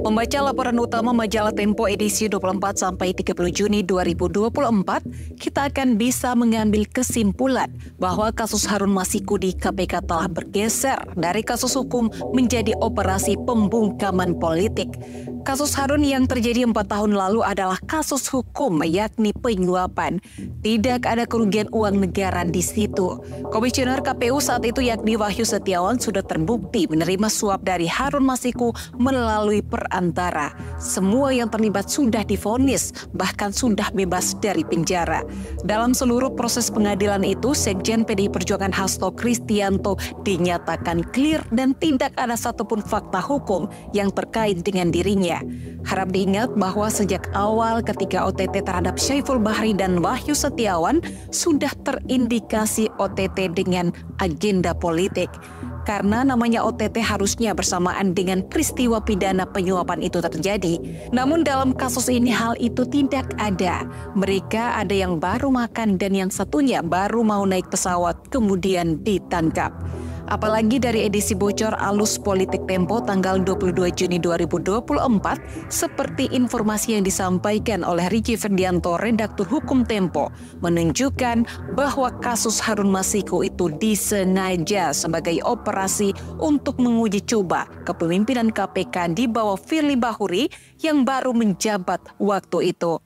Membaca laporan utama majalah Tempo edisi 24 sampai 30 Juni 2024, kita akan bisa mengambil kesimpulan bahwa kasus Harun Masiku di KPK telah bergeser dari kasus hukum menjadi operasi pembungkaman politik. Kasus Harun yang terjadi 4 tahun lalu adalah kasus hukum, yakni penyuapan. Tidak ada kerugian uang negara di situ. Komisioner KPU saat itu yakni Wahyu Setiawan sudah terbukti menerima suap dari Harun Masiku melalui perantara. Semua yang terlibat sudah divonis, bahkan sudah bebas dari penjara. Dalam seluruh proses pengadilan itu, Sekjen PDI Perjuangan Hasto Kristianto dinyatakan clear dan tidak ada satupun fakta hukum yang terkait dengan dirinya. Harap diingat bahwa sejak awal ketika OTT terhadap Syaiful Bahri dan Wahyu Setiawan sudah terindikasi OTT dengan agenda politik. Karena namanya OTT harusnya bersamaan dengan peristiwa pidana penyuapan itu terjadi. Namun dalam kasus ini hal itu tidak ada. Mereka ada yang baru makan dan yang satunya baru mau naik pesawat kemudian ditangkap. Apalagi dari edisi bocor Alus Politik Tempo tanggal 22 Juni 2024, seperti informasi yang disampaikan oleh Ricky Ferdianto, redaktur hukum Tempo, menunjukkan bahwa kasus Harun Masiku itu disengaja sebagai operasi untuk menguji coba kepemimpinan KPK di bawah Firly Bahuri yang baru menjabat waktu itu.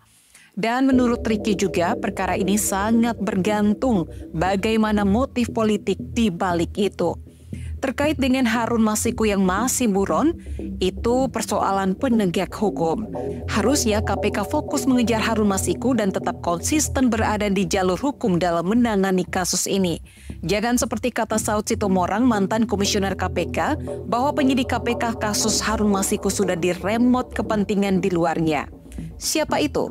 Dan menurut Ricky juga, perkara ini sangat bergantung bagaimana motif politik di balik itu. Terkait dengan Harun Masiku yang masih buron, itu persoalan penegak hukum. Harusnya KPK fokus mengejar Harun Masiku dan tetap konsisten berada di jalur hukum dalam menangani kasus ini. Jangan seperti kata Saud Sitomorang, mantan komisioner KPK, bahwa penyidik KPK kasus Harun Masiku sudah diremot kepentingan di luarnya. Siapa itu?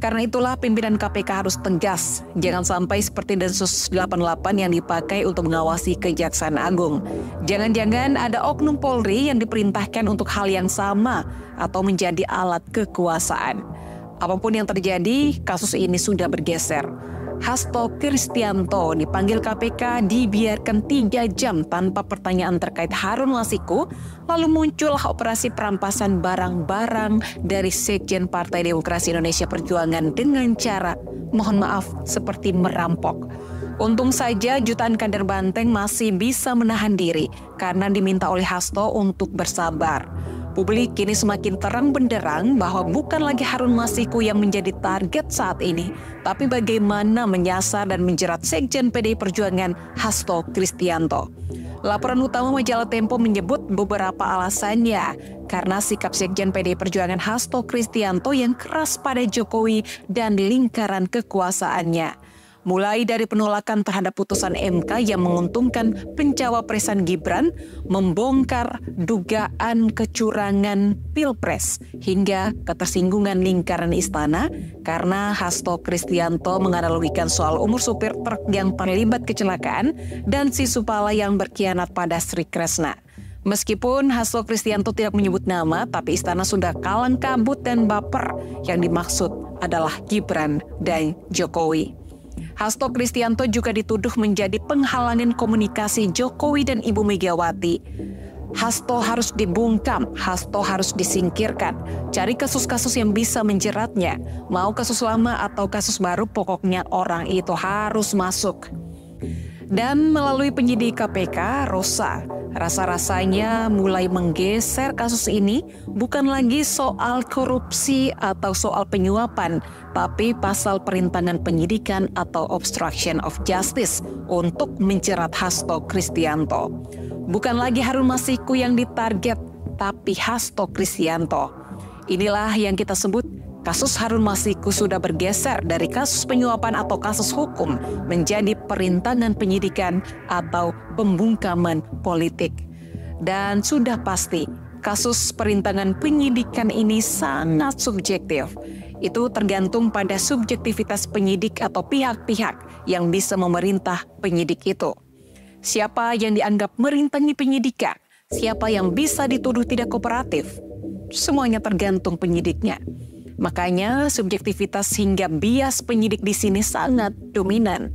Karena itulah pimpinan KPK harus tegas. Jangan sampai seperti Densus 88 yang dipakai untuk mengawasi Kejaksaan Agung. Jangan-jangan ada oknum Polri yang diperintahkan untuk hal yang sama atau menjadi alat kekuasaan. Apapun yang terjadi, kasus ini sudah bergeser. Hasto Kristianto dipanggil KPK dibiarkan 3 jam tanpa pertanyaan terkait Harun Masiku, lalu muncullah operasi perampasan barang-barang dari Sekjen Partai Demokrasi Indonesia Perjuangan dengan cara, mohon maaf, seperti merampok. Untung saja jutaan kader Banteng masih bisa menahan diri karena diminta oleh Hasto untuk bersabar. Publik kini semakin terang benderang bahwa bukan lagi Harun Masiku yang menjadi target saat ini, tapi bagaimana menyasar dan menjerat Sekjen PDI Perjuangan Hasto Kristianto. Laporan utama majalah Tempo menyebut beberapa alasannya, karena sikap Sekjen PDI Perjuangan Hasto Kristianto yang keras pada Jokowi dan lingkaran kekuasaannya. Mulai dari penolakan terhadap putusan MK yang menguntungkan pencawapresan Gibran, membongkar dugaan kecurangan Pilpres, hingga ketersinggungan lingkaran istana karena Hasto Kristianto menganalogikan soal umur supir truk yang terlibat kecelakaan dan si Supala yang berkhianat pada Sri Kresna. Meskipun Hasto Kristianto tidak menyebut nama, tapi istana sudah kalang kabut dan baper. Yang dimaksud adalah Gibran dan Jokowi. Hasto Kristianto juga dituduh menjadi penghalangan komunikasi Jokowi dan Ibu Megawati. Hasto harus dibungkam, Hasto harus disingkirkan. Cari kasus-kasus yang bisa menjeratnya. Mau kasus lama atau kasus baru, pokoknya orang itu harus masuk. Dan melalui penyidik KPK, Rosa, rasa-rasanya mulai menggeser kasus ini bukan lagi soal korupsi atau soal penyuapan, tapi pasal perintangan penyidikan atau obstruction of justice untuk menjerat Hasto Kristianto. Bukan lagi Harun Masiku yang ditarget, tapi Hasto Kristianto. Inilah yang kita sebut kasus Harun Masiku sudah bergeser dari kasus penyuapan atau kasus hukum menjadi perintangan penyidikan atau pembungkaman politik. Dan sudah pasti, kasus perintangan penyidikan ini sangat subjektif. Itu tergantung pada subjektivitas penyidik atau pihak-pihak yang bisa memerintah penyidik itu. Siapa yang dianggap merintangi penyidikan? Siapa yang bisa dituduh tidak kooperatif? Semuanya tergantung penyidiknya. Makanya subjektivitas hingga bias penyidik di sini sangat dominan.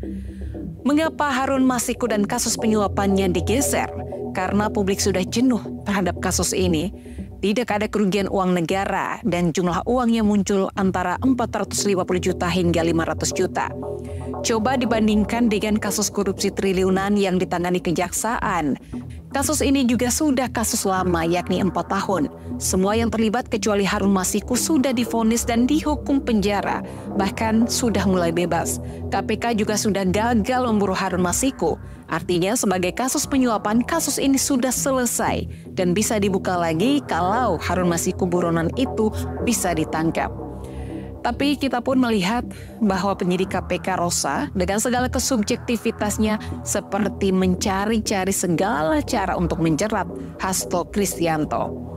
Mengapa Harun Masiku dan kasus penyuapannya digeser? karena publik sudah jenuh terhadap kasus ini. Tidak ada kerugian uang negara dan jumlah uang yang muncul antara 450 juta hingga 500 juta. Coba dibandingkan dengan kasus korupsi triliunan yang ditangani kejaksaan. Kasus ini juga sudah kasus lama, yakni 4 tahun. Semua yang terlibat kecuali Harun Masiku sudah divonis dan dihukum penjara, bahkan sudah mulai bebas. KPK juga sudah gagal memburu Harun Masiku. Artinya sebagai kasus penyuapan, kasus ini sudah selesai dan bisa dibuka lagi kalau Harun Masiku buronan itu bisa ditangkap. Tapi kita pun melihat bahwa penyidik KPK Rosa dengan segala kesubjektivitasnya seperti mencari-cari segala cara untuk menjerat Hasto Kristianto.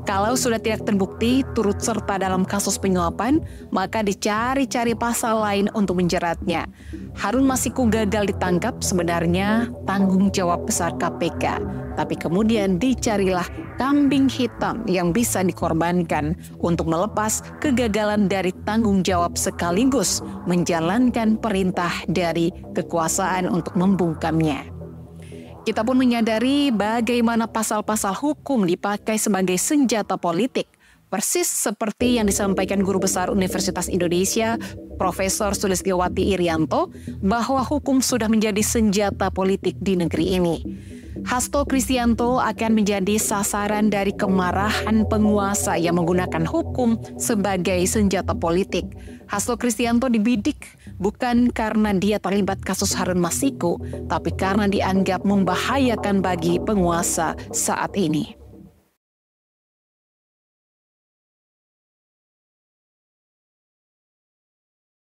Kalau sudah tidak terbukti turut serta dalam kasus penyuapan, maka dicari-cari pasal lain untuk menjeratnya. Harun Masiku gagal ditangkap sebenarnya tanggung jawab besar KPK. Tapi kemudian dicarilah kambing hitam yang bisa dikorbankan untuk melepas kegagalan dari tanggung jawab sekaligus menjalankan perintah dari kekuasaan untuk membungkamnya. Kita pun menyadari bagaimana pasal-pasal hukum dipakai sebagai senjata politik, persis seperti yang disampaikan Guru Besar Universitas Indonesia, Profesor Sulistyowati Irianto, bahwa hukum sudah menjadi senjata politik di negeri ini. Hasto Kristianto akan menjadi sasaran dari kemarahan penguasa yang menggunakan hukum sebagai senjata politik. Hasto Kristianto dibidik bukan karena dia terlibat kasus Harun Masiku, tapi karena dianggap membahayakan bagi penguasa saat ini.